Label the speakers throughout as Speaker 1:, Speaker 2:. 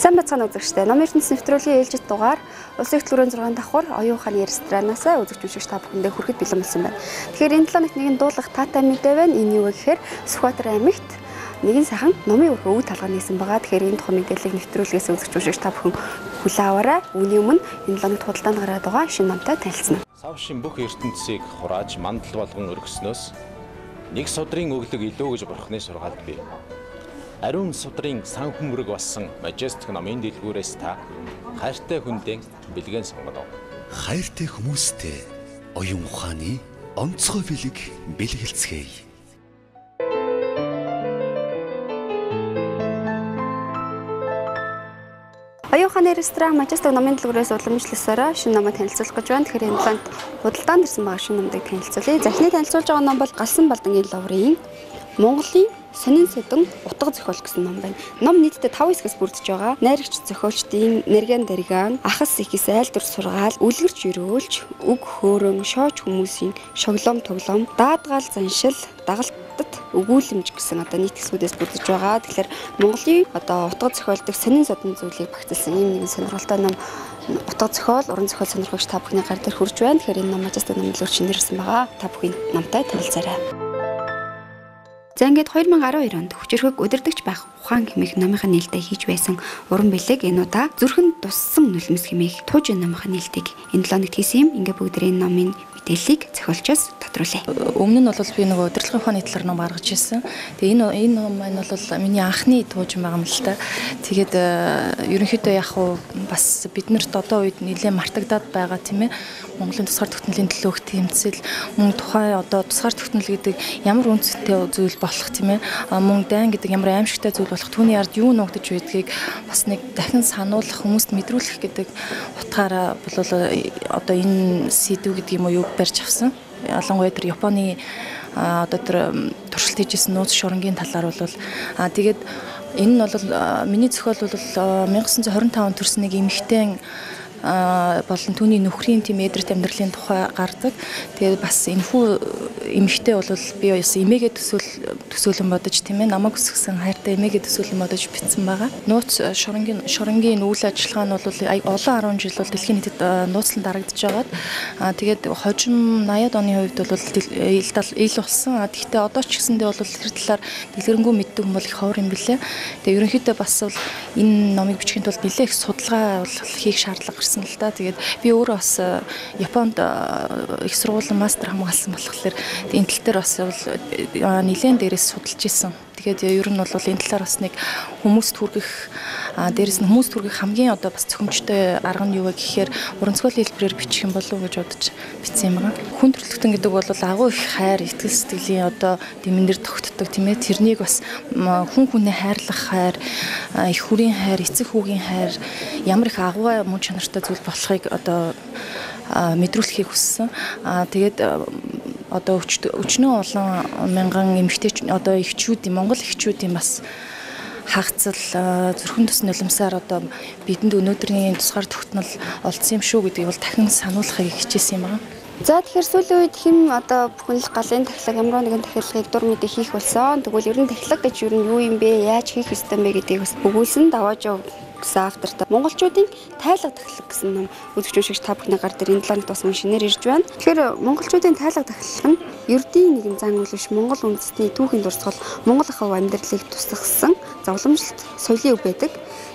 Speaker 1: Сайн бацхан үзэгчтэй. Ном ертөнц нэвтрүүлгийн ээлжит дугаар Улсын их төрийн 6 давхар оюун ухааны ресторанаас үзэгч үзэгч та бүхэндээ хүрэхэд бэлэн болсон байна. Тэгэхээр энэ 7 нэгэн дуулах таатай мэдээ байна. Энэ юу вэ гэхээр Сүхбаатар аймагт нэгэн сайхан номын өргөө өв талгар нээсэн байгаа. Тэгэхээр энэ тухай мэдээллийг нэвтрүүлгээс үзэгч үзэгч та бүхэн хүлээн аваарай. Үүний өмнө энэ 7 нэгт худалдаанд гараад байгаа шинэ номтой танилцсан.
Speaker 2: Савшин бүх ертөнцийг хурааж мандал болгон өргөснөөс нэг судрын өглөг илүү гэж бурхны сургаалд бий. Ариун судрын сан хүмүрэг болсон Majestic номын дэлгүүрээс та хайртай хүндээ бэлгэн сонгоно.
Speaker 3: Хайртай хүмүүстэй оюун ухааны онцгой бэлэг бэлгэлцгээе.
Speaker 1: Оюун ухааны ресторан Majestic номын дэлгүүрээс уламжлалсараа шинэ номыг танилцуулах гэж байна. Тэгэхээр энэ ланд худалдаанд ирсэн байгаа шинэ номыг танилцуулъя. Захны танилцуулж байгаа ном бол Галсан Балдангийн лаврын Монголын сонин сэдэн утга зохиол гэсэн ном байна. Ном нийтдээ 5 хэсгээс бүрдэж байгаа. Найрагч зохиолчдын Нэргэн Дариган, Ахас Ихис айлдвар сургаал, үлгэрч өрөөлж, үг хөөрөн, шооч хүмүүсийн шоглоом тоглоом, даадгаал заншил, дагалтад өгүүлэмж гэсэн нийт хэсгүүдээс бүрдэж байгаа. Тэгэхээр Монголын утга зохиолдог сонин сэдэн зүйлийг багтаасан ийм нэгэн сонирхолтой ном. Утга зохиол, уран зохиол сонирхогч та бүхний гар дээр хүрж байна. Тэгэхээр энэ ном Majestic номын дэлгүүр шинээрсэн байгаа. Та бүхний номтой танилцаарай. За ингээд 2012 онд хүчирхэг удирдахч байх ухаан хэмээх номынхаа нээлттэй хийж байсан уран бэлэг энэ удаа зүрхэнд туссан нулимс хэмээх туужин номынхаа нээлтийг энэ 7 нэгт хийсэн юм. Ингээд бүгдийн номын мэдээллийг зохиолчоос тодруулъя.
Speaker 4: Өмнө нь бол би нөгөө удирдлагын ухааны талаар ном гаргаж ирсэн. Тэгээ энэ ном маань бол миний анхны туужин байгаа юм л та. Тэгээд ерөнхийдөө яг уу бас биднэрт одоо үед нэлээд мартагдаад байгаа тийм ээ. Монголын тусгаар тогтнолын төлөөх тэмцэл мөн тухайн одоо тусгаар тогтнол гэдэг ямар үнцэнтэй зүйл болох тийм ээ. Мөн дайн гэдэг ямар аимшигтай зүйл болох түүний ард юу нуугдаж байдгийг бас нэг дахин сануулах хүмүүст мэдрүүлэх гэдэг утгаараа бол одоо энэ сэдв гэдэг юм уу барьж авсан. Ялангуяа тэр Японы одоо тэр туршилт хийжсэн нууц шурангийн талаар бол тэгээд энэ нь бол миний зохиол бол 1925 онд төрсөн нэг эмэгтэй болон түүний нөхрийн тийм эдрет амьдралын тухай гардаг. Тэгээд бас энэхүү эмэгтэй бол би бас эмээгээ төсөөлөн бодож тийм ээ намайг өсгсөн хайртай эмээгээ төсөөлөн бодож бичсэн байгаа. Нууц шурангийн үйл ажиллагаа нь бол олон 10 жил бол дэлхийн нийтэд нууцлан дарагдж байгаад тэгээд хожим 80-ад оны хувьд бол ил болсон. Гэхдээ одоо ч гэсэндээ бол тэр талаар дэлгэрэнгүй мэддэг хүн бол их ховор юм билээ. Тэгээд ерөнхийдөө бас бол энэ номыг бичихийн тулд нэлээд их судалгаа хийх шаардлага гарсан л да. Тэгээд би өөрөө бас Японд их сургуулийн мастер хамгаалсан болохоор энэ тал дээр бас нэлээд дээрээс судалж исэн. Тэгээд ер нь бол энэ талаар бас нэг хүмүүст хүргэх дээрээс нь хүмүүст хүргэх хамгийн одоо бас цохимжтой арга нь юу вэ гэхээр уран зохиолын хэлбэрээр бичих юм болов уу гэж бодож бичсэн юм байна. Хүн төрөлхтөн гэдэг бол агуу их хайр, итгэл сэтгэлийн одоо дэмнэр тогтдог тийм ээ. Тэрнийг бас хүн хүнээ хайрлах хайр, их хүрийн хайр, эцэг хүүгийн хайр ямар их агуу мөн чанартай зүйл болохыг одоо мэдрүүлэхийг хүссэн. Тэгээд одоо өчнөө олон мянган эмэгтэй одоо эхчүүд Монгол эхчүүдийн бас хагцал зүрхэн тус нулимсаар одоо бидэнд өнөөдрийн тусгаар тогтнол олдсон юм шүү гэдгийг бол дахин сануулахыг хичээсэн юм байна.
Speaker 1: За тэгэхээр сүүлийн үед хэн одоо бүхэн л галын тахилга ямар нэгэн тахилгыг дур мэдээ хийх болсон. Тэгвэл ер нь тахилга гэж ер нь юу юм бэ? Яаж хийх ёстой юм бэ гэдгийг бас өгүүлсэн давааж гэсэн автортай монголчуудын тайлга тахилга гэсэн ном үзэгч уншигч та бүхний гар дээр энэ 7 нэгт бас шинээр ирж байна. Тэгэхээр монголчуудын тайлга тахилга нь ердийн нэгэн зан үйл биш Монгол үндэстний түүхийн дурсгал Монгол ахуй амьдралыг тусгасан зовломжлолт соёлын өв байдаг.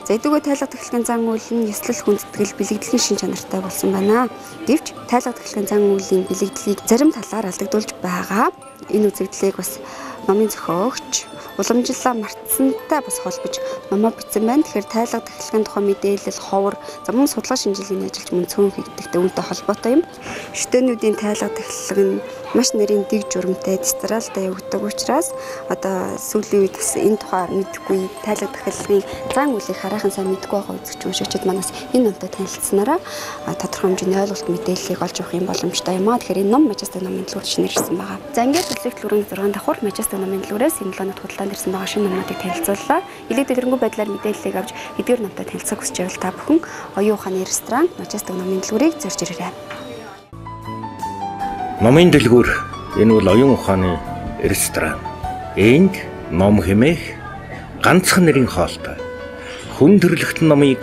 Speaker 1: За эдгээр тайлга тахилгын зан үйл нь ёслол хүндэтгэл бэлэгдэлийн шин чанартай болсон байна. Гэвч тайлга тахилгын зан үйлийн бэлэгдлийг зарим талаар алдагдуулж байгаа. Энэ үзэгдлийг бас номын зохиогч уламжлалаа мартсантай бас холбож номоо бичсэн байна. Тэгэхээр тайлга тахилгын тухай мэдээлэл ховор замун судалгаа шинжилгээний ажилч мөн цөөн хийгдэгтэй үүнтэй холбоотой юм. Шүтэнүүдийн тайлга тахилга нь маш нарийн дэг журамтай дистралтай явагддаг учраас одоо сүүлийн үед бас энэ тухай мэдгүй тайлга тахилгын зан үйлийг хараахан сайн мэдгүй байгаа үзэгч уншигчид манаас энэ номтой танилцсанараа тодорхой хэмжээний ойлголт мэдээллийг олж авах юм боломжтой юм аа. Тэгэхээр энэ ном Majestic номын дэлгүүрт шинээр ирсэн байгаа. За ингээд Улсын их төрийн 6 давхар Majestic номын дэлгүүрээс энэ 7 нэгт худалдаанд ирсэн байгаа шинэ номуудыг танилцууллаа. Илээд дэлгэрэнгүй байдлаар мэдээллийг авч эдгээр номтой танилцах хүсч байвал та бүхэн оюун ухааны ресторан Majestic номын дэлгүүрийг зорж ирээрэй.
Speaker 5: Номын дэлгүүр энэ бол оюун ухааны ресторан. Энд ном хэмээх ганцхан нэрийн хоолтой хүн төрлөختн номыг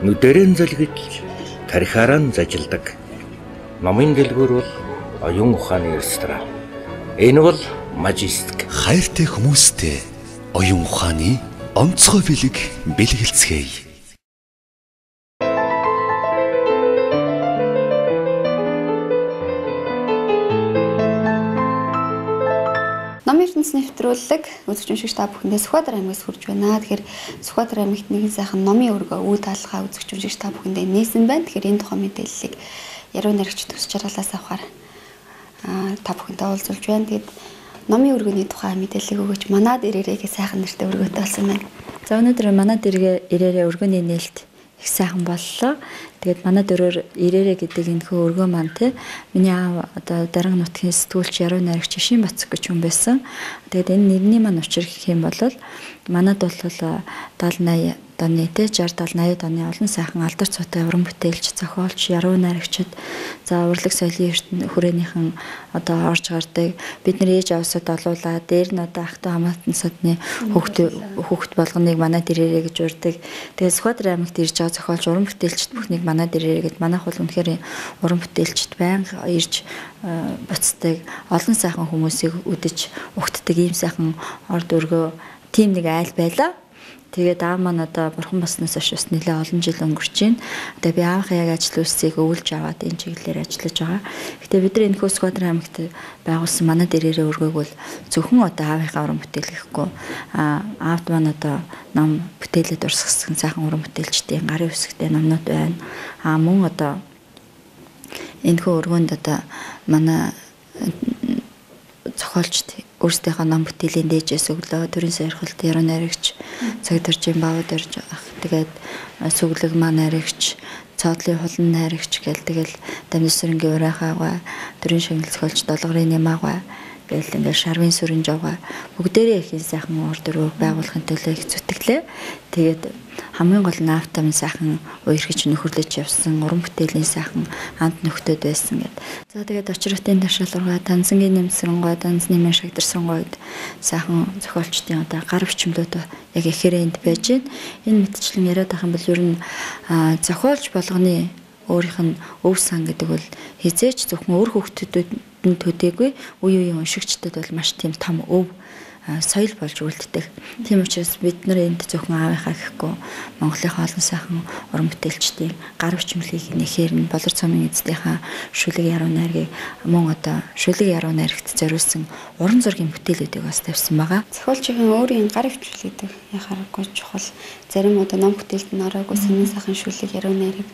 Speaker 5: нүдэрэн залгиж тарихаараа нь зажилдаг. Номын дэлгүүр бол оюун ухааны ресторан. Энэ бол Majestic.
Speaker 3: Хайртай хүмүүстэй оюун ухааны онцгой бэлэг бэлгэлцгээе.
Speaker 1: Номын ертөнцийн нэвтрүүлэг үзэгч уншигч та бүхэндээ Сүхбаатар аймгаас хүрж байна. Тэгэхээр Сүхбаатар аймагт нэгэн сайхан номын өргөө үд алгаа үзэгч уншигч та бүхэндээ нээсэн байна. Тэгэхээр энэ тухайн мэдээллийг яруу найрагч төс жаргалаас авахар та бүхэнтэй уулзуулж байна. Тэгээд номын өргөний тухай мэдээллийг өгөөч. Манад ирээрээ гэх сайхан нэртэй өргөөтэй болсон байна.
Speaker 6: За өнөөдөр манад ирээрээ өргөний нээлт их сайхан боллоо. Тэгээд манад ирээрээ гэдэг энэхүү өргөө маань те миний аав одоо Дарга нутгийн сэтгүүлч яруу найрагч Шимбацк гэж хүн байсан. Тэгээд энэ нэрний маань учир гэх юм бол манад бол 70-80 оны те 60-70-80 оны олон сайхан алдар цуутай уран бүтээлч, зохиолч, яруу найрагчид за урлаг соёлын хүрээнийхэн одоо орж гардаг. Бид нар ээж аваасаа олуулаа. Дээр нь одоо ах トゥ хамаатан садны хүүхд болгоныг манад ирээрээ гэж урьдаг. Тэгээд Сүхбаатар аймагт ирж байгаа зохиолч, уран бүтээлчд бүхнийг манад ирээрээ гэж манайх бол үнэхээр уран бүтээлчд байнга ирж буцдаг. Олон сайхан хүмүүсийг үдэж угтдаг ийм сайхан орд өргөө тийм нэг айл байлаа. Тэгээд аав маань одоо бурхан баснаас хойш нэлээ олон жил өнгөрч байна. Одоо би аавынхаа яг ажил үйлсийг өвлж аваад энэ чиглэлээр ажиллаж байгаа. Гэтэ бид нар энэ Сүхбаатар аймагт байгуулсан манад ирээрээ өргөөг бол зөвхөн одоо аавынхаа уран бүтээл гэхгүй аавд маань одоо ном бүтээлэд урсгасан сайхан уран бүтээлчдийн гарын үсгтэй номнууд байна. Мөн одоо энэхүү өргөөнд одоо манай зохиолчд өөрсдийнхөө ном бүтээлийн дээжээс өглөө төрийн сойрхолт яруу найрагч Цагдоржийн Баавдарж ах тэгээд сүглэг маань найрагч цоодлын хулан найрагч гэл тэгэл Дамжсэрэнгийн урайхаагаа төрийн шагнал зохиолч Долгорын Нямаагаа гэл ингээл Шарвын сүрэн жавга бүгдээрээ их сайхан ор дөрөв байгуулахын төлөө их зүтгэлээ. Тэгээд хамгийн гол нь автомын сайхан уярхич нөхөрлөж явсан уран бүтээлийн сайхан хамт нөхдөд байсан гэд. За тэгээд очротын ташаалргаа Танзангийн нэмсрэнгой, Танзны мэн шагдарсангойд сайхан зохиолчдын одоо гар бичмлүүд яг ихээр энд байж байна. Энэ мэтчлэн яриад байх юм бол ер нь зохиолч болгоны өөрийнх нь өв сан гэдэг бол хизээч зөвхөн өөр хүүхдүүдэд төдийгүй үе үеийн уншигчдад бол маш тийм том өв соёл болж үлддэг. Тийм учраас бид нар энд зөвхөн аавынхаа гэхгүй Монголынхаа олон сайхан уран бүтээлчдийн гар бичмлийг нэхээр нь болор цомын эздийнхаа шүлэг яруу найргийг мөн одоо шүлэг яруу найрагт зориулсан уран зургийн бүтээлүүдийг бас тавьсан байгаа.
Speaker 1: Зохиолчийн өөрийн гар бичмэл гэдэг яхааргүй чухал. Зарим одоо ном бүтээлд нь ороогүй сонин сайхан шүлэг яруу найраг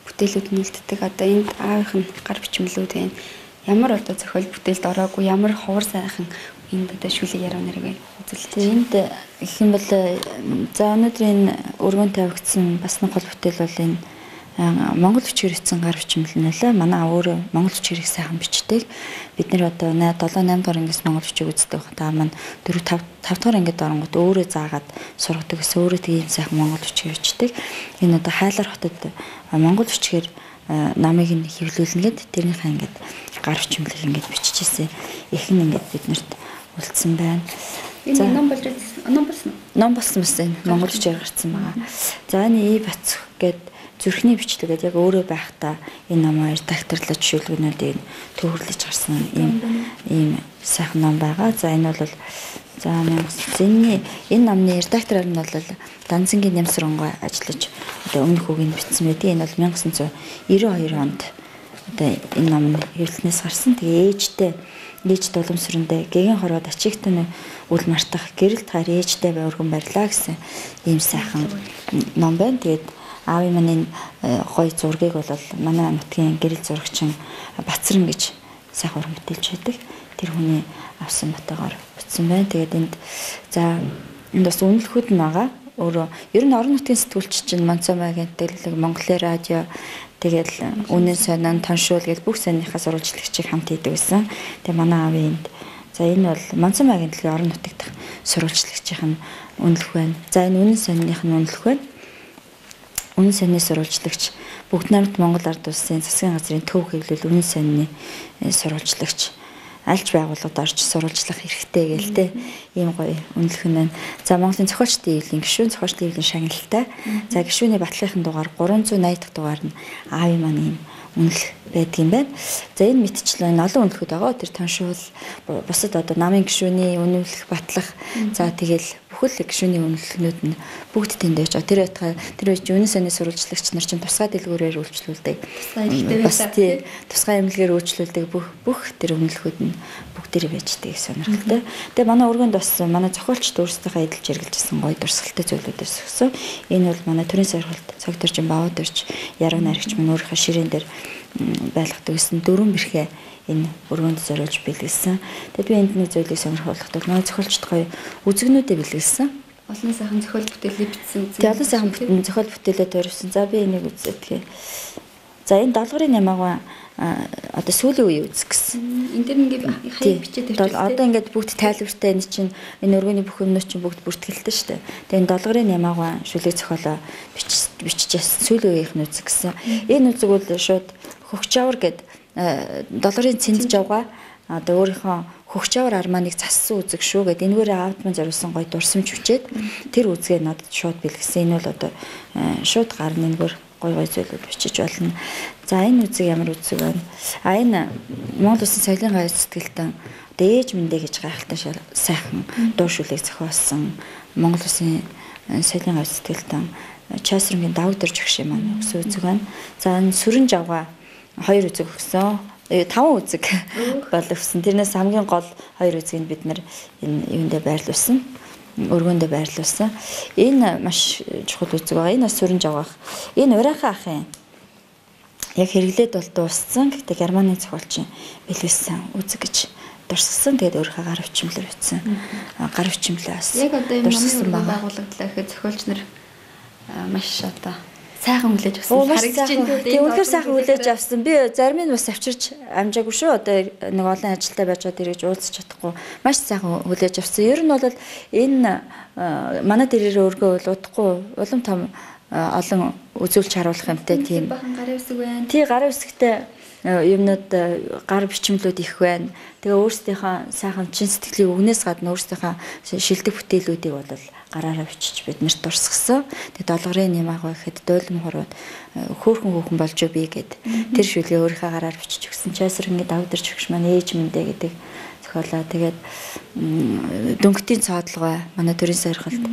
Speaker 1: бүтээлүүд нэлтдэг. Одоо энд аавынх нь гар бичмлүүд байна. Ямар одоо зохиол бүтээлд ороогүй ямар ховор сайхан энд одоо шүлэг яруу найраг үзэлтэй.
Speaker 6: Энд их юм бол за өнөөдөр энэ өргөөн тавигдсан бас нэг гол бүтээл бол энэ Монгол бичгээр хийсэн гар бичмэл нь лээ. Манай өөрөө монгол бичгэрийг сайхан бичдэг. Бид нэр одоо 7-8 дугаар ангиас монгол бичиг үздэг хата маань 4-5 дугаар ангид оронгууд өөрөө заагаад сургадаг гэсэн өөрөө тийм сайхан монгол бичгээр бичдэг. Энэ одоо Хайлар хотод монгол бичгээр намыг нь хэвлүүлнэгэд тэрнийхээ ингээд гар бичмэлийг ингээд биччихсэн. Их нь ингээд биднэрт үлдсэн байна.
Speaker 1: Энэ ном болж ном болсон.
Speaker 6: Ном болсон байсан. Монгол бичгээр гарсан байгаа. За энэ Бацх гээд зүрхний бичлэгээд яг өөрөө байхдаа энэ номоо редакторлож шүлгэнүүдийг төвөрлөж гарсан ийм сайхан ном байгаа. За энэ бол за энэ номны редактораар нь бол Данцангийн нэмсрэнгой ажиллаж одоо өмнөх үгийг бичсэн байдаг. Энэ бол 1992 онд одоо энэ ном нь хэвлэлнээс гарсан. Тэгээ ээж доломсрөндөө гэгэн хорвоод ачигтэн үл мартах гэрэлт хар ээжтэй өргөн барьлаа гэсэн ийм сайхан ном байна. Тэгээд аавын маань гоё зургийг бол манай нутгийн гэрэл зурагчин Бацран гэж сайхан уран бүтээлч байдаг. Тэр хүний авсан батагаар бүтсэн байна. Тэгээд энд бас үнэлэхүүд нь байгаа. Өөрөө ер нь орон нутгийн сэтгүүлч чинь Монцом агентлаг, Монголын радио тэгэл үнэн сонин тоншуул гэж бүх сонирхохоос сурвалжлагчийг хамт хийдэг байсан. Тэгээ манай аавын энд за энэ бол Монцом агентлагийн орон нутгийн сурвалжлагчийн үнэлэх байна. За энэ үнэн сониных нь үнэлэх байна. Үнэн сонины сурвалжлагч Бүгд найрамд Монгол ард улсын засгийн газрын төв хэвлэл үнэн сонины сурвалжлагч альч байгууллагад орж сурвалжлах хэрэгтэй гээл те. Ийм гоё үнэлэх нь байна. За Монголын зохиолчдын ивлийн гишүүн, зохиолчдын ивлийн шагналтай. За гишүүний Батлахын дугаар 380 дахь дугаар нь аавын маань ийм үнэлэх байдгийн байна. За энэ мэтчлэн олон үнэлэхүүд байгаа. Тэр тоншуул бусад одоо намын гишүүний үнэлэх, батлах. За тэгэл бүхэл гишүүний үнэлэхнүүд нь бүгд тэнд байж байгаа. Тэр байтугай тэр юуны сони сурвалжлагч нар чинь тусгай дэлгүүрээр үйлчлүүлдэг. Бас тий тусгай эмнэлгээр үйлчлүүлдэг бүх тэр үнэлэхүүд нь бүгдээрээ байждаг сонирхолтой. Тэгээ манай өргөнд бас манай зохиолчд өөрсдийнхөө эдэлж хэрэгжилжсэн гоё дурсгалтай зүйлүүдээс өгсөн. Энэ бол манай төрийн сорилт цогтөрчин баваад өрч яруу найрагч минь өөрийнхөө ширээн дээр байлгадаг гэсэн дөрвөн бэрхээ энэ өргөнд зориулж бэлгэлсэн. Тэгээд би энд нэг зүйлийг сонирхолтой бол манай зохиолчд гоё үзэгнүүдэд бэлгэлсэн.
Speaker 1: Олон сайхан зохиол бүтээлээ бичсэн.
Speaker 6: Тэгээд олон сайхан зохиол бүтээлээ төрөвсөн. За би энийг үзээ тэгээ. За энэ долгорын нямаагаа одоо сүүлийн үе үзэх гэсэн.
Speaker 1: Энд дэр ингээд хаяг бичээд
Speaker 6: тавьчихсан. Одоо ингээд бүгд тайлбартай энэ чинь энэ өргөний бүх өмнөс чинь бүгд бүртгэлтэй шүү дээ. Тэгээ энэ долгорын нямаагаа шүлэг зохиолоо биччихсэн сүүлийн үеийнх нь үзэх гэсэн. Энэ үзэг бол шууд хөгчавар гэд долларын цэнд жавга одоо өөрийнхөө хөгчавар арманыг зассан үзэг шүү гэд энэгээр аавд маань зориулсан гоё дурсамж хүчээд тэр үзгээ надад шууд бэлгэсэн. Энэ бол одоо шууд гарны нэгөр гоё зүйлүүд бичиж болно. За энэ үзэг ямар үзэг байна? Энэ Монгол Улсын соёлын гавь сэтгэлтэн одоо ээж мэндэ гэж гайхалтай сайхан дуу шүлэг зохиолсон Монгол Улсын соёлын гавь сэтгэлтэн Часрынгийн давдэр жигшээ маань өгсөн үзэг байна. За энэ сүрэн жавга 2 үзэг өгсөн. 5 үзэг болгосон. Тэрнээс хамгийн гол 2 үзгийг бид нар энэ юундээ байрлуулсан. Өргөндөө байрлуулсан. Энэ маш чухал үзэг байгаа. Энэ бас сүрэн жавгаах. Энэ урайхан ахын яг хэрэглээд бол дууссан. Гэхдээ Германы зохиолчин бэлгэлсэн үзэг гэж дурссан. Тэгээд өөрийнхөө гар хүчмлэр бичсэн. Гар хүчмлээ бас
Speaker 1: яг одоо энэ номын байгууллагдлаа гэхэд зохиолч нар маш одоо сайхан хүлээж авсан. Харагдаж байна.
Speaker 6: Тийм үнэхээр сайхан хүлээж авсан. Би зарим нь бас авчирч амжаагүй шүү. Одоо нэг олон ажилтай байж байгаа дэрэж уулзах чадахгүй. Маш сайхан хүлээж авсан. Ер нь бол энэ манай дэрээр өргөө бол удахгүй улам том олон үзүүлж харуулах юмтай тийм.
Speaker 1: Бахан гарын үсэг байна.
Speaker 6: Тий гарын үсэгтэй юмнууд гар бичмлүүд их байна. Тэгээ өөрсдийнхөө сайхан чин сэтгэлийн үгнээс гадна өөрсдийнхөө шилдэг бүтээлүүдийг бол гараараа бичиж бид нарт дурсгасан. Тэгээ долгорын нямаагаа гэхэд дойлон хорвоод хөөхөн болж би гэд тэр шүлгээ өөрийнхөө гараар бичиж өгсөн. Часрынгийн давдэрч өгш маань ээж мэндэ гэдэг зохиолоо. Тэгээд дөнгөтийн цаадлага манай төрийн сорилт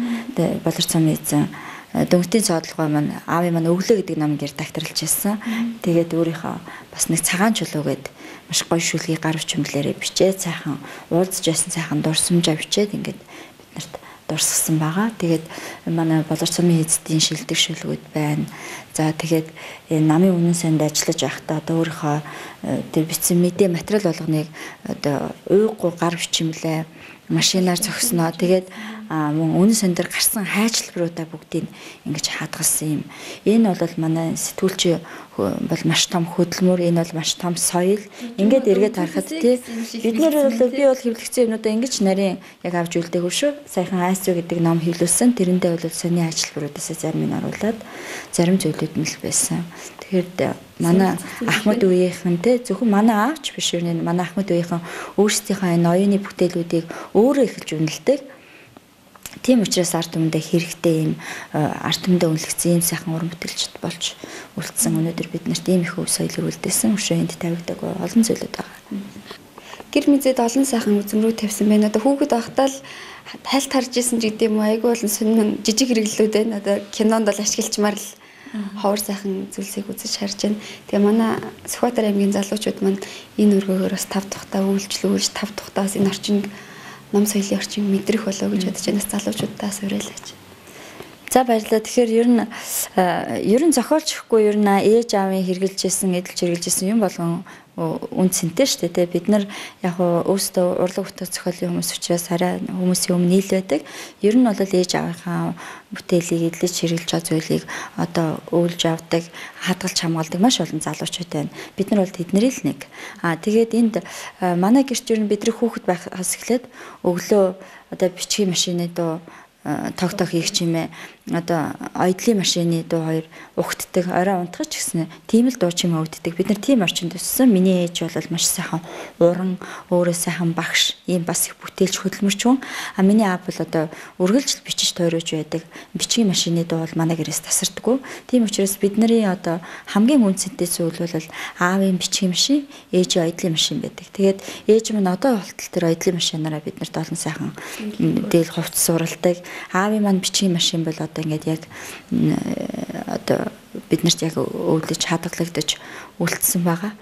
Speaker 6: болор цам эзэн дөнгөтийн цаадлага маань аавын маань өглөө гэдэг намын редакторлж байсан. Тэгээд өөрийнхөө бас нэг цагаан чулуугээд маш гоё шүлгийг гар хүчмлээрээ бичээд сайхан уулзж ясан сайхан дурсамж авчиад ингээд бид нарт дурсгсан байгаа. Тэгээд манай болор цамын эзэдийн шилдэг шүлгүүд байна. За тэгээд намын үнэн санд ажиллаж байхдаа одоо өөрийнхөө тэр бичсэн мэдээ материал болгоныг одоо уйггүй гар хүчмлээ машинаар зогсноо. Тэгээд мөн үнэн сан дээр гарсан хайчилбаруудаа бүгдийг ингэж хадгалсан юм. Энэ бол манай сэтгүүлч бол маш том хөдөлмөр, энэ бол маш том соёл. Ингээд эргээд харахад тий бид нар бол би бол хэвлэгцэн юмнуудаа ингэж нарийн яг авч үлдээгүй шүү. Саяхан айсуу гэдэг ном хэвлүүлсэн. Тэрэндээ бол сони хайчилбаруудаас зарим нь оруулаад зарим зүйлүүд нь л байсан. Тэгэхээр манай Ахмад үеийнхэн те зөвхөн манай аавч биш юу нэ манай Ахмад үеийнхэн өөрсдийнхөө энэ оюуны бүтээлүүдийг өөрөө эхэлж үнэлдэг. Тийм учраас арт түмэндээ хэрэгтэй юм арт түмэндээ үнэлэгдсэн юм сайхан уран бүтээлчд болж үлдсэн. Өнөөдөр бид нарт ийм их өв соёлыг үлдээсэн өшөөнд тавигдаг олон зүйлүүд байгаа.
Speaker 1: Гэр мэзэд олон сайхан үзмрүү тавьсан байна. Одоо хүүхэд байхдаа л тайлт харж исэн ч гэдэм үү айгүй болон сонин жижиг хэрэглүүд байна. Одоо кинонд бол ашиглчмаар л ховор сайхан зүйлсийг үзэж харж байна. Тэгээ манай Сүхбаатар аймгийн залуучууд маань энэ өргөөгөр бас 5 тухтаа үйлчлүүлж 5 тухтаас энэ орчинг ном соёлын орчинг мэдрэх болоо гэж бодож байна. Залуучуудаас уриалаач.
Speaker 6: За баярлалаа. Тэгэхээр ер нь зохиолчгүй ер нь ээж аавын хэрэгжилжсэн, эдэлж хэрэгжилжсэн юм болгон үн цэнтэй шүү дээ. Бид нар яг өөрсдөө урлаг бүтэц зохиолын хүмүүс учраас арай хүмүүсийн өмнө нийл байдаг. Ер нь бол ээж аавынхаа бүтээлийг эдлэж хэрэгжилж байгаа зүйлийг одоо өвлж авдаг, хадгалж хамгаалдаг маш олон залуучууд байна. Бид нар бол тэдний л нэг. Тэгээд энд манай гэрч ер нь бидний хүүхэд байхаас эхлээд өглөө одоо бичгийн машины дуу тогтоох хийх чимээ одоо оёдлын машины дуу хоёр угтдаг, орой унтгаж гэсэн тийм л дуу чимээ үүддэг. Бид нар тийм орчинд өссөн. Миний ээж бол маш сайхан уран, өөрөө сайхан багш, ийм бас их бүтээлч хөдөлмөрч хүн. А миний аав бол одоо үргэлж бичиж тойрож байдаг. Бичгийн машины дуу бол манай гэрээс тасардаггүй. Тийм учраас бидний одоо хамгийн үнцэнтэй зүйл бол аавын бичгийн машин, ээжийн оёдлын машин байдаг. Тэгээд ээж минь одоо болтол тэр оёдлын машинаараа бид нарт олон сайхан дээл хувцас суралдаг. Аавын маань бичгийн машин бол одоо ингээд яг одоо биднэрт яг өвлөж хадгалагдаж үлдсэн байгаа.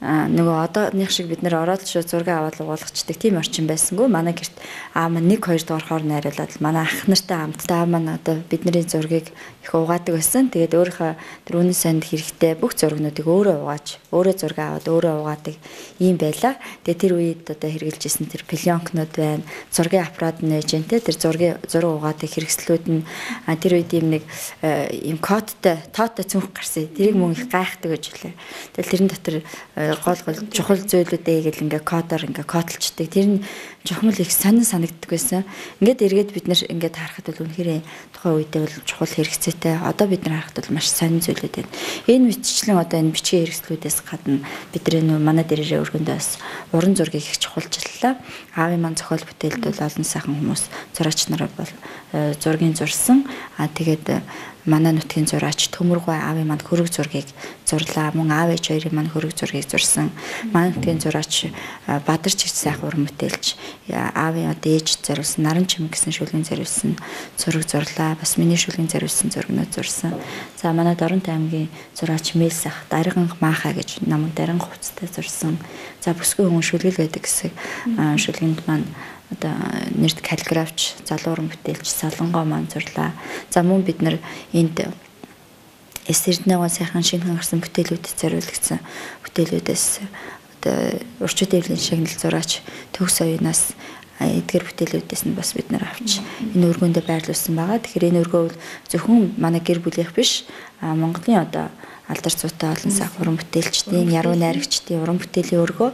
Speaker 6: Нөгөө одооных шиг бид нэр ороод шууд зураг аваад угуулгачдаг тийм орчин байсангүй. Манай гэрт аав маань 1-2 дугаар хоор найруулаад манай ах нартай хамтдаа маань одоо бидний зургийг их угаадаг байсан. Тэгээд өөрийнхөө тэр үнэн санд хэрэгтэй бүх зургнуудыг өөрөө угааж, өөрөө зураг аваад өөрөө угаадаг юм байла. Тэгээд тэр үед одоо хэрэгжилжсэн тэр пленкнууд байна. Зургийн аппарат нээж энэ тэр зураг угаадаг хэрэгслүүд нь тэр үед юм нэг юм кодтой, тоотой цүнх гарсан. Тэрийг мөн их гайхдаг гэж хэлээ. Тэгэл тэрэн дотор гол чухал зүйлүүдээ гэл ингээ кодоор ингээ кодлчдаг. Тэр нь жохмол их сонин санагддаг байсан. Ингээд эргээд бид нэр ингээд харахад бол үнэхээр тухайн үедээ бол чухал хэрэгцээтэй. Одоо бид нар харахад бол маш сонин зүйлүүд байна. Энэ мэтчлэн одоо энэ бичгийн хэрэгслүүдээс гадна бидний нөө манай дээрээ өргөндөөс уран зургийг их чухалчлалаа. Аавын маань зохиол бүтээлд бол олон сайхан хүмүүс зураач нараа бол зургийг зурсан. Тэгээд манай нутгийн зураач Төмөргөө аавын маань хөрөг зургийг зурлаа. Мөн аав ээж хоёрын маань хөрөг зургийг зурсан. Манай нутгийн зураач Бадарч их сайхан уран бүтээлч аавын одоо ээж зориулсан Наран чимэг гэсэн шүлгийн зориулсан зураг зурлаа. Бас миний шүлгийн зориулсан зургнууд зурсан. За манай Доронт аймгийн зураач Мэлс ах Дарган Мааха гэж намайг Дарган хувцастай зурсан. За бүсгүй хүн шүлгэл байдаг гэсэн шүлгэнд маань одоо нэрд каллиграфч, залуу уран бүтээлч Солонгоо маань зурлаа. За мөн бид нар энд эсэрднээгөө сайхан шинхэн гарсан бүтээлүүдэд зориулагдсан бүтээлүүдээс одоо урчууд дэвлийн шагнал зураач Төгс оюунаас эдгээр бүтээлүүдээс нь бас бид нар авч энэ өргөндөө байрлуулсан байгаа. Тэгэхээр энэ өргөө бол зөвхөн манай гэр бүлийнх биш, Монголын одоо алдар цуутай олон сайхан уран бүтээлчдийн, яруу найрагчдын уран бүтээлийн өргөө.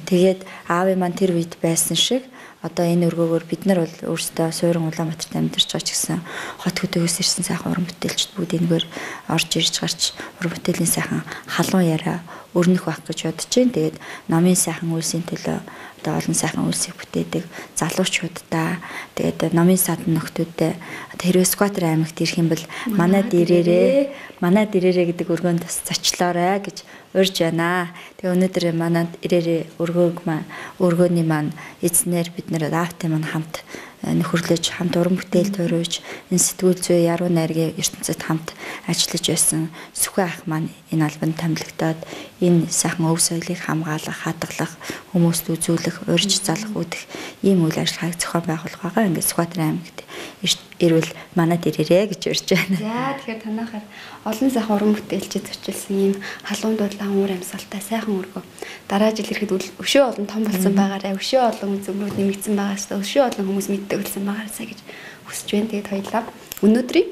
Speaker 6: Тэгээд аавын маань тэр үед байсан шиг одоо энэ өргөөгөр бид нар бол өөрсдөө суурин Улаанбаатарт амьдарч байгаа ч гэсэн хот хөдөөгөөс ирсэн сайхан уран бүтээлчд бүгд энэгээр орж ирж гарч уран бүтээлийн сайхан халуун яриа өрнөх байх гэж бодож байна. Тэгээд номын сайхан үйлсийн төлөө одоо олон сайхан үйлсийг бүтээдэг залуучуудаа тэгээд номын садан нөхдүүдтэй хэрвээ Скватер аймагт ирэх юм бол манай дээрээ гэдэг өргөөнд бас зочлоорой гэж урьж байна. Тэгээ өнөөдөр манай ирээрээ өргөөний маань эзнэр бид нэр аавтай маань хамт нөхөрлөж хамт уран бүтээл төрөөж энэ сэтгүүл зүй яруу найргийн ертөнцид хамт ажиллаж байсан Сүхэ ах маань энэ албанд томилогдоод энэ сайхан өв соёлыг хамгаалах, хадгалах, хүмүүст үзүүлэх, урьж залах үүдэх ийм үйл ажиллагааг зохион байгуулах байгаа. Ингээд Скватер аймагт ирвэл манай дээрээ гэж урьж байна.
Speaker 1: За тэгэхээр танахаар олон сайхан уран бүтээлчид зорчилсан ийм халуун дулаан уур амьсгалтай сайхан өргөө дараа жил ирэхэд өшөө олон том болсон байгаарэ, өшөө олон зөвлөд нэмэгдсэн байгаас өшөө олон хүмүүс мэддэг болсон байгаарсаа гэж хүсэж байна. Тэгээд хоёлаа өнөөдрийн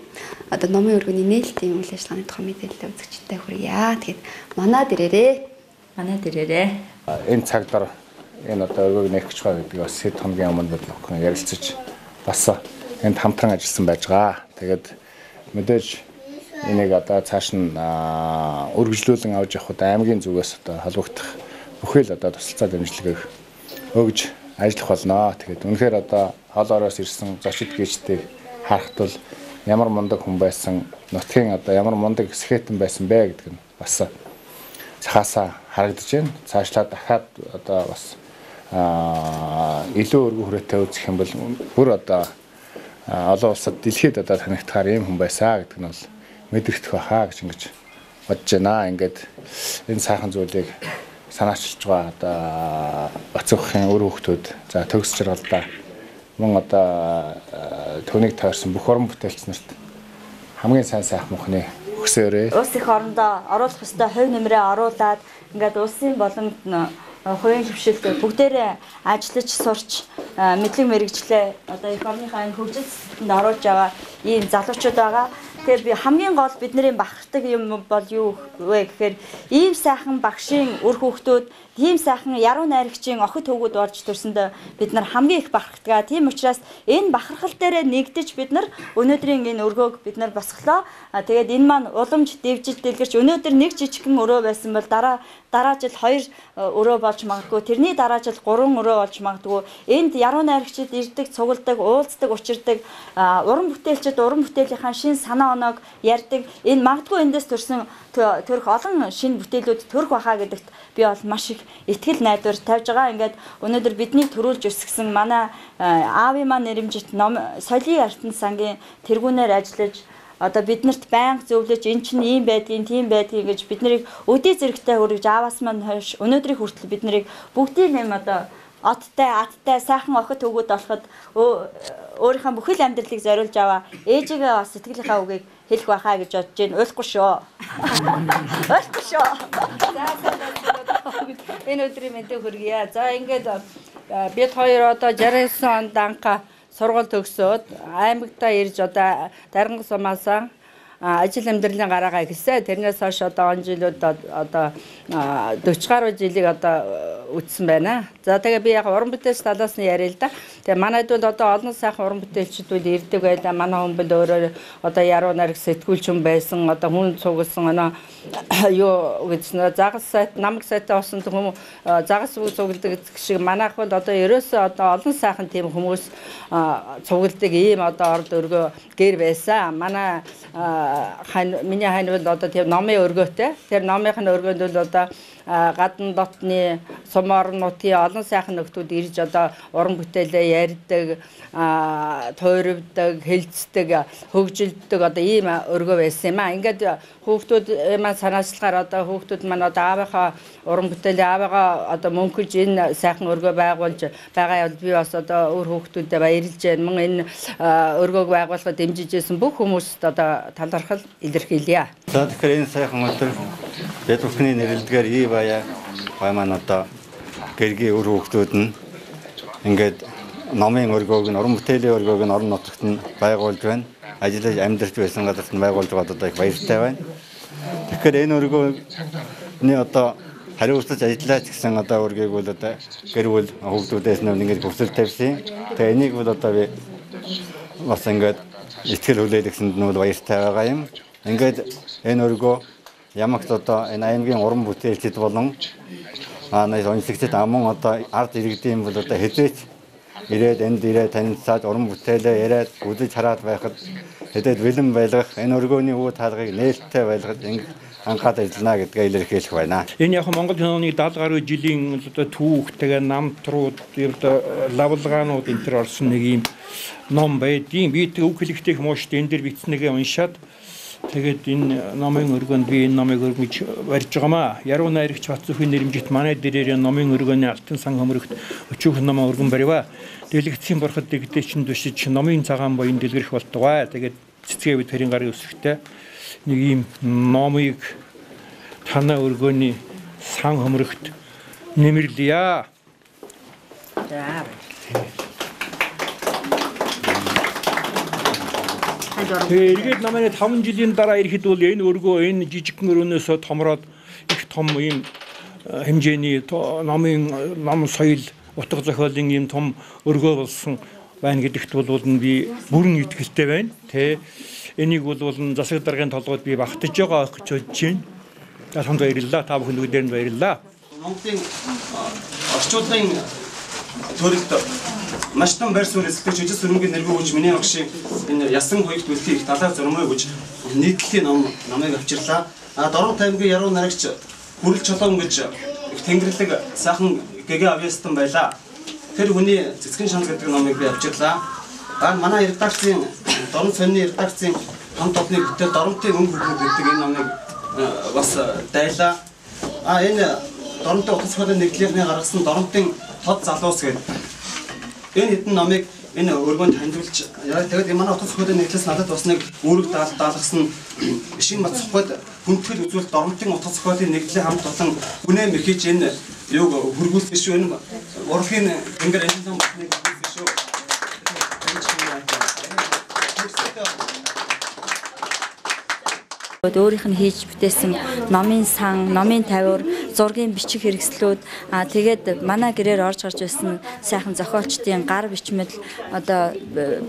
Speaker 1: одоо номын өргөний нээлтийн үйл ажиллагааны тухай мэдээлэл үзэгчтэй хүргье. Тэгээд манай дээрээ
Speaker 5: энэ цагаар энэ одоо өргөөг нэхэж байгаа гэдэг бас хэд хоногийн өмнө бид нөхөн ярилцаж бас энд хамтран ажилласан байж байгаа. Тэгээд мэдээж энийг одоо цааш нь үргэлжлүүлэн авч явахд аймгийн зүгээс одоо холбогдох бүхэл одоо тусалцаа дэмжлэгийг өгж ажиллах болно. Тэгээд үнэхээр одоо хол ороос ирсэн зочид гүйчдийг харахад бол ямар мундаг хүн байсан, нутгийн одоо ямар мундаг сэхэтэн байсан бэ гэдэг нь бас цаасаа харагдаж байна. Цаашлаа дахиад одоо бас илүү өргөн хүрээтэй үзэх юм бол бүр одоо олон улсад дэлхийд одоо танигдахаар ийм хүн байсаа гэдэг нь бол мэдрэгдэх байхаа гэж ингэж бодож байна. Ингээд энэ сайхан зүйлийг санаачилж байгаа одоо Бацөөхөн өр хүүхдүүд за төгс жаргалдаа мөн одоо түүнийг тойрсон бүх уран бүтээлч нарт хамгийн сайн сайхан мөхний өгсөөрэй.
Speaker 7: Улс их орондоо оруулах ёстой хувь нэмрээ оруулаад ингээд улсын боломд хувийн хөвшилт бүгдээрээ ажиллаж сурч мэдлэг мэрэгчлээ одоо их орныхаа энэ хөгжил сэтэнд оруулж байгаа ийм залуучууд байгаа. Тэгэхээр би хамгийн гол бидний бахархдаг юм бол юу вэ гэхээр ийм сайхан багшийн үр хүүхдүүд тийм сайхан яруу найрагчийн охид хөвгүүд болж төрсөндөө бид нар хамгийн их бахархдаг. Тийм учраас энэ бахархал дээр нэгдэж бид нар өнөөдрийн энэ өргөөг бид нар босголоо. Тэгээд энэ маань уламж дэвжиж дэлгэрч өнөөдөр нэг жижигхэн өрөө байсан бол дараа жил 2 өрөө болж магадгүй, тэрний дараа жил 3 өрөө болж магадгүй. Энд яруу найрагчид ирдэг, цугладаг, уулздаг, учирдаг, уран бүтээлчид уран бүтээлийнхаа шин санаа оноог ярьдаг. Энэ магадгүй эндээс төрөх олон шин бүтээлүүд төрөх байхаа гэдэгт би бол маш их итгэл найдвар тавьж байгаа. Ингээд өнөөдөр бидний төрүүлж өсгсөн манай аавын маань нэрэмжит соёлын ертөнц сангийн тэргүүнээр ажиллаж одоо биднэрт байнга зөвлөж эн чинь ийм байдгийг, тийм байдгийг гэж биднийг өдөө зэрэгтэй хүргэж ааваас маань хойш өнөөдрийн хүртэл биднийг бүгдийг нэм одоо аттай сайхан охид хөвгүүд болоход өөрийнхөө бүхэл амьдралыг зориулж аваа. Ээжигээ бас сэтгэлийнхаа үгийг хэлэх байхаа гэж бодож байна. Ойлгохгүй шүү. Ойлгохгүй шүү. Энэ өдрийн мэндийг хүргье. За ингээд бид хоёр одоо 69 онд анха сургууль төгсөөд аймагтаа ирж одоо Дарган сумаасаа ажил амьдралын гараагаа эхэлсэн. Тэрнээс хойш одоо он жилүүд одоо 40 гаруй жилиг одоо үтсэн байна. За тэгээ би яг уран бүтээлч талаас нь яриа л да. Тэгээ манайд бол одоо олон сайхан уран бүтээлчдүүд ирдэг байлаа. Манай хүн бол өөрөө одоо яруу найраг сэтгүүлч хүн байсан. Одоо хүн цугласан юу гэсэн загас сайт намаг сайтаа осон хүмүүс загас үг цугладаг шиг манайх бол одоо ерөөсөө одоо олон сайхан тийм хүмүүс цугладаг ийм одоо орд өргөө гэр байсан. Манай миний хань бол одоо тийм номын өргөөтэй. Тэр номынхны өргөөнд бол одоо гадна дотны сумор нутгийн олон сайхан нөхдүүд ирж одоо уран бүтээлээ ярьдаг, туйрвдаг, хэлцдэг, хөгжилддөг одоо ийм өргөө байсан юм аа. Ингээд хүүхдүүд маань санаачлахаар одоо хүүхдүүд маань одоо аавынхаа уран бүтээлээ аавыгаа одоо мөнхөж энэ сайхан өргөө байгуулж байгаа бол би бас одоо өөр хүүхдүүдэд баярлж байна. Мөн энэ өргөөг байгуулахад дэмжижсэн бүх хүмүүст одоо талархал илэрхийлье.
Speaker 8: За тэгэхээр энэ сайхан өдөр бид бүхний нэрлэлдгээр ий бая маань одоо гэргийн өр хүүхдүүд нь ингээд номын өргөөг нь уран бүтээлийн өргөөг нь орон нутагт нь байгуулж байна. Ажиллаж амьдарч байсан газарт нь байгуулж байгаа одоо их баяртай байна. Тэгэхээр энэ өргөөний одоо хариуцлаж ажиллаач гэсэн одоо өргөөг бол одоо гэр бүл хүүхдүүдээс нь ингээд хүсэл тавьсан. Тэгээ энийг бол одоо би бас ингээд итгэл хүлээл гэсэнд нь бол баяртай байгаа юм. Ингээд энэ өргөө ямагт одоо энэ аймгийн уран бүтээлчид болон онцлогчид аман одоо ард иргэдийн бол одоо хэзээч ирээд энд ирээд танилцаад уран бүтээлээ яриад үзэж хараад байхад хэдээд бэлэн байлгах энэ өргөөний үе таалгыг нээлттэй байлгах анхаад ажиллана гэдгээ илэрхийлэх байна. Энэ
Speaker 9: яг Монгол киноны 70 гаруй жилийн одоо түүхтэйгээ намтрууд одоо лавлагаанууд энэ төр орсон нэг юм ном байдгийн би үг хэлэхдээ хүмүүст энэ дэр бичснэгээ уншаад тэгээд энэ номын өргөнд би энэ номыг өргөж барьж байгаамаа. Яруу найрагч Бацүхийн нэрэмжит манай дээрээ номын өргөний алтан сан хөмрөгт өчүүхэн номоо өргөн барьваа. Дэлгэцийн борход дэгдээ чин дүшиж номын цагаан боён дэлгэрэх болтугай. Тэгээд цэцгээ бид тэрийн гарын өсөхтэй нэг ийм номыг танаа өргөний сан хөмрөгт нэмэрлэе. За. Тэгээд намайг 5 жилийн дараа ирэхэд бол энэ өргөө энэ жижигхэн өрөөнөөс томроод их том ийм хэмжээний ном соёл утга зохиолын ийм том өргөө болсон байна гэдэгт бол би бүрэн итгэлтэй байна. Тэ энийг бол засаг даргын толгойд би багтаж байгаа гэж бодож байна. За танд баярлалаа. Та бүхэнд өдөрөнд баярлалаа.
Speaker 10: Монголын орчуулгын төрөлд маш том байр суурь эзэлдэг жижиг сүрэнгийн нэргүй хүч миний багшийн энэ ясан хоёрт үлдээ их талаар зурмаа гэж нийтлэлийн номыг авчирлаа. Дорн таймгийн яруу нарагч Хүрэл Чолоон гэж их тэнгэрлэг сайхан гэгээ авьяастан байлаа. Тэр хүний цэцгэн шанал гэдэг номыг би авчирлаа. Манай редакцийн Дорн сонины редакцийн хамт олонны бүтээл Доронтын өнгө хөргөд гэдэг энэ номыг бас дайлаа. Энэ Доронтой утас холын нэгдлийнхний гаргасан Доронтын тод залуус гэдэг энэ хэдэн номыг энэ өргөнд хандуулж тэгээд манай утас холын нэгдлээс надад бас нэг үүрэг даалгасан шинэ мацхгүйд хүндэтгэл үзүүлэлт Доронтын утас холын нэгдлийн хамт олон үнэ мэрхэж энэ юуг хөргүүлсэн шүү. Энэ урлагийн тэнгэр энэ том батныг хөргүүлсэн шүү.
Speaker 7: Өөрийнх нь хийж бүтээсэн номын сан, номын тавиур, зургийн бичих хэрэгслүүд тэгээд манай гэрээр орж гарч байсан сайхан зохиолчдын гар бичмэл одоо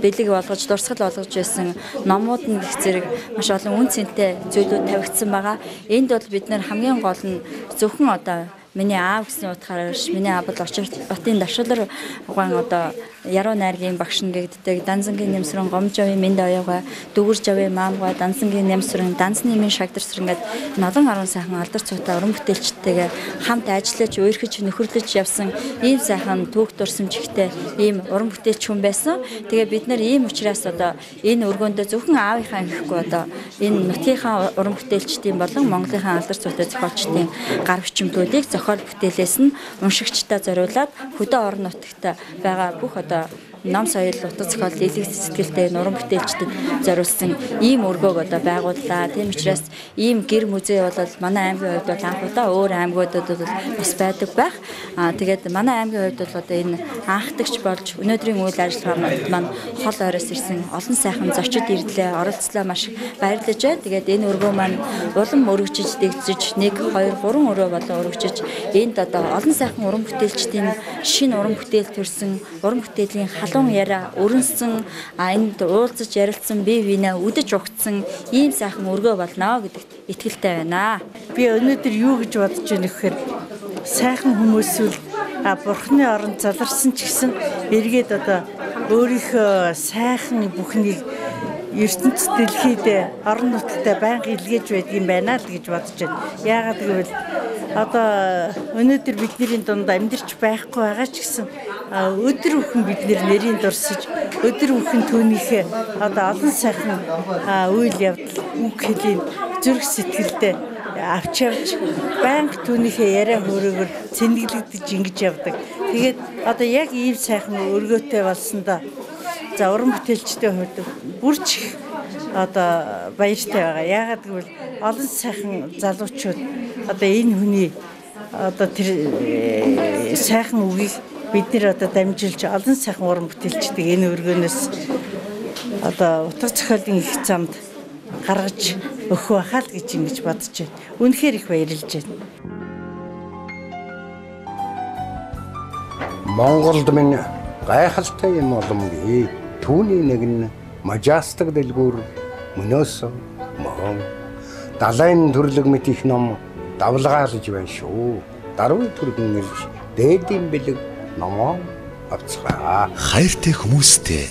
Speaker 7: бэлэг болгож дурсгал болгож байсан номууд нь гэх зэрэг маш олон үн цэнтэй зүйлүүд тавигдсан байгаа. Энд бол бид нэр хамгийн гол нь зөвхөн одоо миний аав гэсэн утгаараа биш, миний аав бол Очирбатын давшилар угаан одоо яруу найргийн багш нэгддэг Данзангийн нэмсрэн Гомжовын Минд оёогоо Дүгүрж авын маамгаа Данзангийн нэмсрэн Данзны минь шагдарсран гээд noloн 10 сайхан алдар цуутай уран бүтээлчтэйгээ хамт ажиллаж өөрхөж нөхөрлөж явсан ийм сайхан түүх дурсамжтай ийм уран бүтээлч хүн байсан. Тэгээ бид нар ийм учраас одоо энэ өргөөндөө зөвхөн аавынхаа гэхгүй одоо энэ нутгийнхаа уран бүтээлчдийн болон Монголынхаа алдар цуутай зохиолчдын гар бичмлүүдийг зохиол бүтээлээс нь уншигчдаа зориулаад хөдөө орон нутагт байгаа бүх одоо ном соёл утга зохиол дэлгэх сэтгэлтэй уран бүтээлчдэд зориулсан ийм өргөөг одоо байгууллаа. Тийм учраас ийм гэр музей бол манай аймгийн хувьд бол анх удаа өөр аймагуудад бол бас байдаг байх. Тэгээд манай аймгийн хувьд бол одоо энэ анхдагч болж өнөөдрийн үйл ажиллагаанд маань хол ойроос ирсэн олон сайхан зочид ирлээ, оролцлоо маш баярлаж байна. Тэгээд энэ өргөө маань улам өргөжж дэгдэж 1 2 3 өрөө болон өргөжж энд одоо олон сайхан уран бүтээлчдийн шинэ уран бүтээл төрсөн уран бүтээлийн халуун яриа өрнсөн энд уулзаж ярилцсан бие биенээ үдэж угтсан ийм сайхан өргөө болно гэдэгт итгэлтэй байна.
Speaker 11: Би өнөөдөр юу гэж бодож байна гэхээр сайхан хүмүүсүүл бурхны оронд заларсан ч гэсэн эргээд одоо өөрийнхөө сайхан бүхнийг ертөнцийн дэлхийд орон нутагтаа байнга илгээж байдаг юм байна л гэж бодож байна. Яагаад гэвэл одоо өнөөдөр бидний дунд амьдарч байхгүй байгаа ч гэсэн өдөр бүхэн бид нэрийн дурсаж өдөр бүхэн түүнийхээ одоо олон сайхан үйл явдал үг хэлийг зүрх сэтгэлдээ авч явж байнга түүнийхээ яриа хөөрөөгөр цэнэглэгдэж ингэж явдаг. Тэгээд одоо яг ийм сайхан өргөөтэй болсондоо за уран бүтээлчдийн хувьд бүрч одоо баяртай байгаа. Яагаад гэвэл олон сайхан залуучууд одоо энэ хүний одоо тэр сайхан үгийг бид нэр одоо дамжуулж олон сайхан уран бүтээлчдэг энэ өргөнөөс одоо утга зохиолын их замд гаргаж өгөх байхаа л гэж ингэж бодож байна. Үнэхээр их баярлж байна.
Speaker 12: Монголд минь гайхалтай юм боломгүй. Түүний нэг нь Мажастик дэлгүүр мөнөөс мөн далайн төрлөг мэт их ном давлгаалж байна шүү. Даруй төргөн нэрж дээдийн бэлэг номоо авцгаа.
Speaker 3: Хайртай хүмүүстэй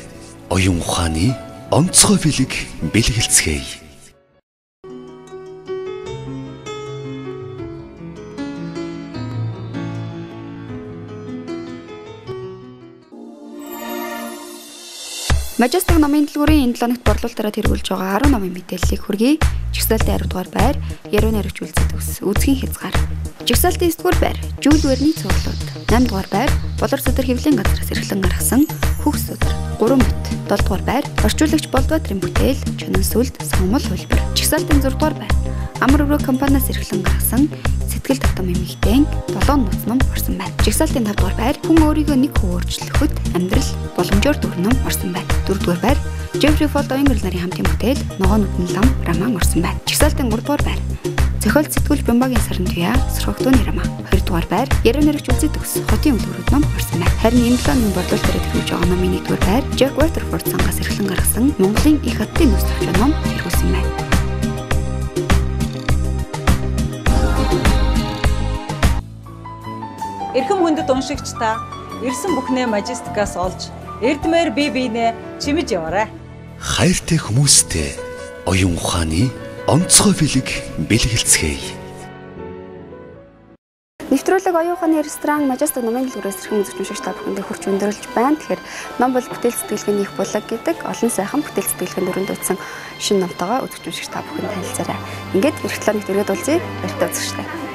Speaker 3: оюун ухааны онцгой бэлэг бэлгэлцгээе.
Speaker 1: Мажастик номын дэлгүүрийн энэ 7 өнөخت борлуулалтаараа тэргүүлж байгаа 10 номын мэдээллийг хүргэе. Жигсаалтын 10 дугаар байр, яруу найрагч үлзий төгс, үзгийн хязгаар. Жигсаалтын 9 дугаар байр, Жүүл Верний цуглууд. 8 дугаар байр, Болор Судар хэвлэлийн газраас эрхлэн гаргасан Хөгс Судар. 3 бот. 7 дугаар байр, орчуулагч Болдбаатарын бүтээл, Чонон сүлд, Сагмал хөлбөр. Жигсаалтын 6 дугаар байр, Амар өрөө компаниас эрхлэн гаргасан Сэтгэл татам эмэгтэй 7 нууц ном орсон байна. Жигсаалтын 5 дугаар байр, хүн өөрийгөө нэг хүү өөрчлөхөд амьдрал боломжоор дүр ном орсон байна. 4 дугаар байр, Жеффри Фолд Оингл нарын хамтын бүтээл Ногоо нүдэн лам роман орсон байна. Жигсаалтын 3 дугаар байр, зохиол сэтгүүл Бямбагийн саран туяа Сорхогдооны роман. 2 дугаар байр, яруу найрагч үлзий төгс, хотын өвлөрүүд ном орсон байна. Харин энэ 7 номын борлуулалтаараа тэргүүлж байгаа номын 1 дугаар байр, Жак Уотерфорд сангаас эрхлэн гаргасан Монголын их хаттын нүс зохиолын ном тэргүүлсэн байна.
Speaker 13: Эрхэм хүндэт уншигч та ирсэн бүхнээ Мажастикаас олж эрдмээр бие биенээ чимэж яваарай.
Speaker 3: Хайртай хүмүүстэй оюун ухааны онцгой бэлэг бэлгэлцгээе.
Speaker 1: Нэвтрүүлэг оюун ухааны ресторан Мажастик номын дэлгүүрээс эрхэм үзэгч уншигч та бүхэндээ хүрч өндөрлж байна. Тэгэхээр ном бол бүтээл сэтгэлгээний их булаг гэдэг олон сайхан бүтээл сэтгэлгээнд өрөндөөдсөн шинэ номтойгоо үзэгч уншигч та бүхэнд танилцаарай. Ингээд эх 7 өнөخت өргөд уулзъя. Баяртай үзэгчтэй.